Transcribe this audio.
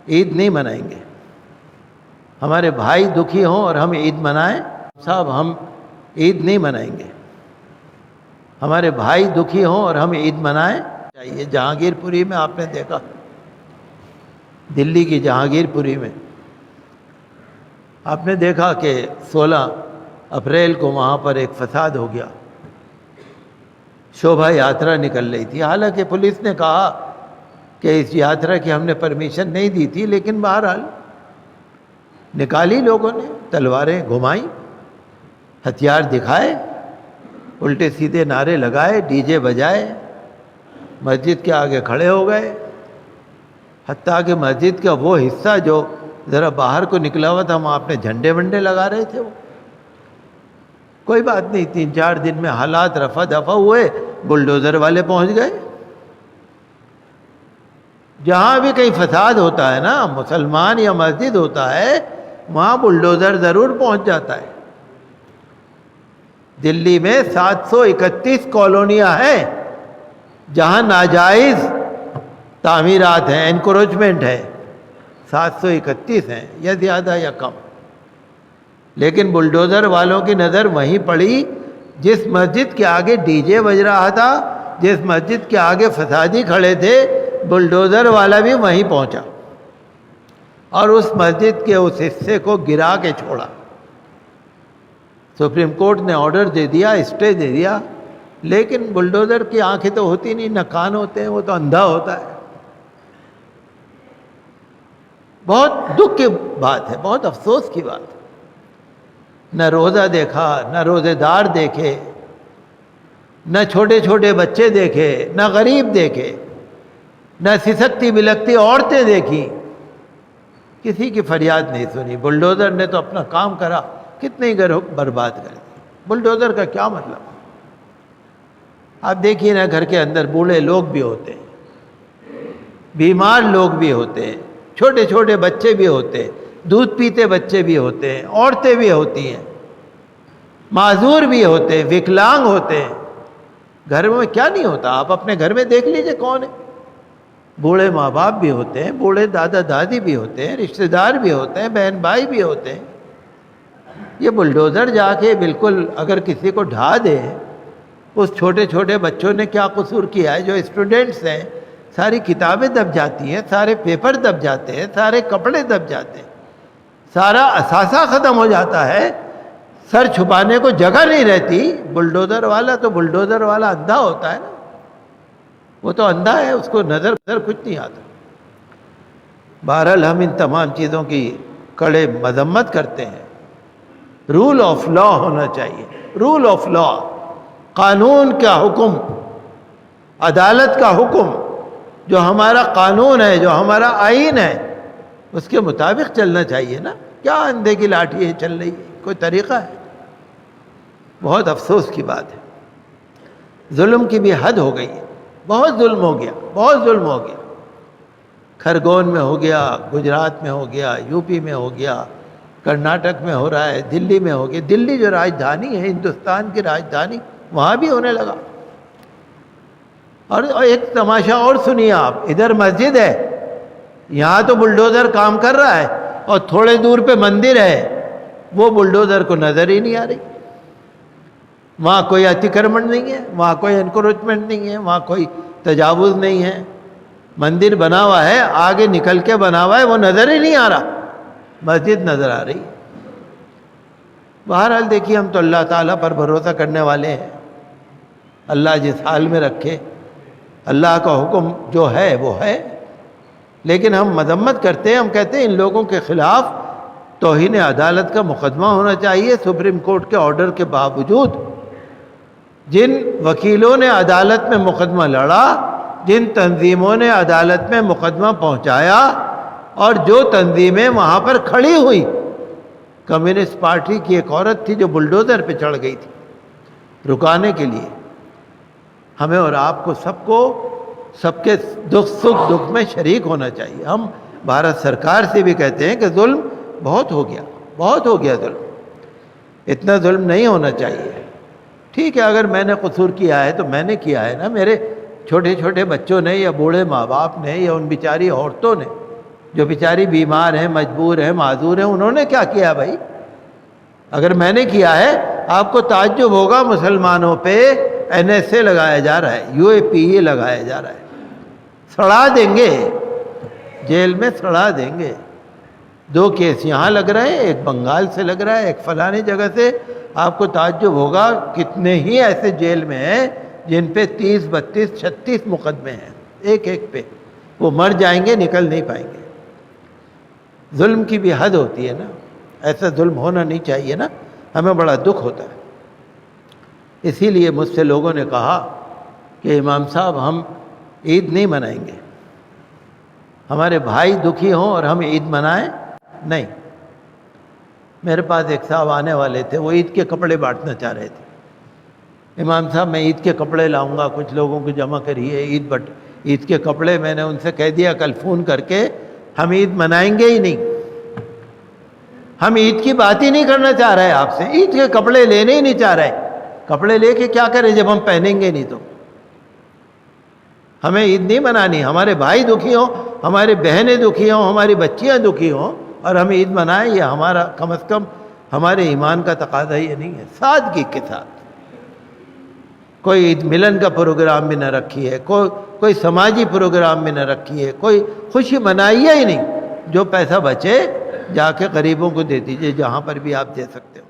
عید نہیں منائیں گے. ہمارے بھائی دکھی ہوں اور ہم عید منائیں؟ صاحب ہم عید نہیں منائیں گے. ہمارے بھائی دکھی ہوں اور ہم عید منائیں چاہیے. جہانگیر پوری میں آپ نے دیکھا، دلی کی جہانگیر پوری میں آپ نے دیکھا کہ 16 اپریل کو وہاں پر ایک فساد ہو گیا. شوبھا یاترا نکل رہی تھی، حالانکہ پولیس نے کہا کہ اس یاترا کی ہم نے پرمیشن نہیں دی تھی، لیکن بہرحال نکالی لوگوں نے، تلواریں گھمائیں، ہتھیار دکھائے، الٹے سیدھے نعرے لگائے، ڈی جے بجائے، مسجد کے آگے کھڑے ہو گئے. حتیٰ کہ مسجد کا وہ حصہ جو ذرا باہر کو نکلا ہوا تھا وہاں اپنے جھنڈے ونڈے لگا رہے تھے. وہ کوئی بات نہیں، 3-4 دن میں حالات رفع دفع ہوئے، بلڈوزر والے پہنچ گئے. جہاں بھی کہیں فساد ہوتا ہے نا، مسلمان یا مسجد ہوتا ہے، وہاں بلڈوزر ضرور پہنچ جاتا ہے. دلی میں 731 کالونیاں ہیں جہاں ناجائز تعمیرات ہیں، انکروچمنٹ ہے. 731 ہیں، یا زیادہ یا کم. لیکن بلڈوزر والوں کی نظر وہیں پڑی جس مسجد کے آگے ڈی جے بج رہا تھا، جس مسجد کے آگے فسادی کھڑے تھے، بلڈوزر والا بھی وہیں پہنچا اور اس مسجد کے اس حصے کو گرا کے چھوڑا. سپریم کورٹ نے آرڈر دے دیا، اسٹے دے دیا، لیکن بلڈوزر کی آنکھیں تو ہوتی نہیں، نہ کان ہوتے ہیں، وہ تو اندھا ہوتا ہے. بہت دکھ کی بات ہے، بہت افسوس کی بات ہے. نہ روزہ دیکھا، نہ روزے دار دیکھے، نہ چھوٹے چھوٹے بچے دیکھے، نہ غریب دیکھے، نہ سسکتی بلکتی عورتیں دیکھی. کسی کی فریاد نہیں سنی. بلڈوزر نے تو اپنا کام کرا، کتنے ہی گھر برباد کر دی. بلڈوزر کا کیا مطلب؟ آپ دیکھیے نا، گھر کے اندر بوڑھے لوگ بھی ہوتے ہیں، بیمار لوگ بھی ہوتے ہیں، چھوٹے چھوٹے بچے بھی ہوتے ہیں، دودھ پیتے بچے بھی ہوتے ہیں، عورتیں بھی ہوتی ہیں، معذور بھی ہوتے ہیں، وکلانگ ہوتے ہیں. گھر میں کیا نہیں ہوتا؟ آپ اپنے گھر میں دیکھ لیجئے کون ہے. بوڑھے ماں باپ بھی ہوتے ہیں، بوڑھے دادا دادی بھی ہوتے ہیں، رشتہ دار بھی ہوتے ہیں، بہن بھائی بھی ہوتے ہیں. یہ بلڈوزر جا کے بالکل اگر کسی کو ڈھا دے، اس چھوٹے چھوٹے بچوں نے کیا قصور کیا ہے؟ جو اسٹوڈنٹس ہیں، ساری کتابیں دب جاتی ہیں، سارے پیپر دب جاتے ہیں، سارے کپڑے دب جاتے ہیں، سارا اثاثہ ختم ہو جاتا ہے، سر چھپانے کو جگہ نہیں رہتی. بلڈوزر والا اندھا ہوتا ہے نا، وہ تو اندھا ہے، اس کو نظر کچھ نہیں آتا. بہرحال ہم ان تمام چیزوں کی کڑے مذمت کرتے ہیں. رول آف لا ہونا چاہیے، رول آف لا، قانون کا حکم، عدالت کا حکم، جو ہمارا قانون ہے، جو ہمارا آئین ہے، اس کے مطابق چلنا چاہیے نا. کیا اندھے کی لاٹھی چل رہی ہے؟ کوئی طریقہ ہے؟ بہت افسوس کی بات ہے. ظلم کی بھی حد ہو گئی ہے، بہت ظلم ہو گیا، بہت ظلم ہو گیا. کھرگون میں ہو گیا، گجرات میں ہو گیا، یو پی میں ہو گیا، کرناٹک میں ہو رہا ہے، دلی میں ہو گیا. دلی جو راجدھانی ہے، ہندوستان کی راجدھانی، وہاں بھی ہونے لگا. اور ایک تماشا اور سنیے آپ، ادھر مسجد ہے، یہاں تو بلڈوزر کام کر رہا ہے، اور تھوڑے دور پہ مندر ہے، وہ بلڈوزر کو نظر ہی نہیں آ رہی. وہاں کوئی اتکرمن نہیں ہے، وہاں کوئی انکروچمنٹ نہیں ہے، وہاں کوئی تجاوز نہیں ہے. مندر بنا ہوا ہے، آگے نکل کے بنا ہوا ہے، وہ نظر ہی نہیں آ رہا، مسجد نظر آ رہی. بہرحال دیکھیے، ہم تو اللہ تعالیٰ پر بھروسہ کرنے والے ہیں. اللہ جس حال میں رکھے، اللہ کا حکم جو ہے وہ ہے. لیکن ہم مذمت کرتے ہیں، ہم کہتے ہیں ان لوگوں کے خلاف توہین عدالت کا مقدمہ ہونا چاہیے. سپریم کورٹ کے آرڈر کے باوجود جن وکیلوں نے عدالت میں مقدمہ لڑا، جن تنظیموں نے عدالت میں مقدمہ پہنچایا، اور جو تنظیمیں وہاں پر کھڑی ہوئی، کمیونسٹ پارٹی کی ایک عورت تھی جو بلڈوزر پہ چڑھ گئی تھی رکانے کے لیے. ہمیں اور آپ کو سب کے دکھ میں شریک ہونا چاہیے. ہم بھارت سرکار سے بھی کہتے ہیں کہ ظلم بہت ہو گیا، بہت ہو گیا ظلم، اتنا ظلم نہیں ہونا چاہیے. ٹھیک ہے، اگر میں نے قصور کیا ہے تو میں نے کیا ہے نا، میرے چھوٹے چھوٹے بچوں نے، یا بوڑھے ماں باپ نے، یا ان بیچاری عورتوں نے، جو بیچاری بیمار ہیں، مجبور ہیں، معذور ہیں، انہوں نے کیا کیا بھائی؟ اگر میں نے کیا ہے، آپ کو تعجب ہوگا مسلمانوں پہ NSA لگایا جا رہا ہے، UAPA لگایا جا رہا ہے، سڑا دیں گے، جیل میں سڑا دیں گے۔ 2 کیس یہاں لگ رہے ہیں، ایک بنگال سے لگ رہا ہے، ایک فلانی جگہ سے۔ آپ کو تعجب ہوگا کتنے ہی ایسے جیل میں ہیں جن پہ 30، 32، 36 مقدمے ہیں، ایک ایک پہ۔ وہ مر جائیں گے، نکل نہیں پائیں گے۔ ظلم کی بھی حد ہوتی ہے نا، ایسا ظلم ہونا نہیں چاہیے نا، ہمیں بڑا دکھ ہوتا ہے۔ اسی لیے مجھ سے لوگوں نے کہا کہ امام صاحب ہم عید نہیں منائیں گے، ہمارے بھائی دکھی ہوں اور ہم عید منائیں نہیں۔ میرے پاس ایک صاحب آنے والے تھے، وہ عید کے کپڑے بانٹنا چاہ رہے تھے۔ امام صاحب میں عید کے کپڑے لاؤں گا، کچھ لوگوں کو جمع کریے، عید کے کپڑے۔ میں نے ان سے کہہ دیا کل فون کر کے، ہم عید منائیں گے ہی نہیں، ہم عید کی بات ہی نہیں کرنا چاہ رہے آپ سے، عید کے کپڑے لینے ہی نہیں چاہ رہے۔ کپڑے لے کے کیا کریں جب ہم پہنیں گے نہیں تو؟ ہمیں عید نہیں منانی، ہمارے بھائی دکھی ہوں، ہماری بہنیں دکھی ہوں، ہماری بچیاں دکھی ہوں، اور ہم عید منائیں، یہ ہمارا کم از کم ہمارے ایمان کا تقاضا یہ نہیں ہے۔ سادگی کے ساتھ کوئی عید ملن کا پروگرام بھی نہ رکھیے، کوئی سماجی پروگرام بھی نہ رکھیے، کوئی خوشی منائیے ہی نہیں۔ جو پیسہ بچے جا کے غریبوں کو دے دیجئے، جہاں پر بھی آپ دے سکتے ہو۔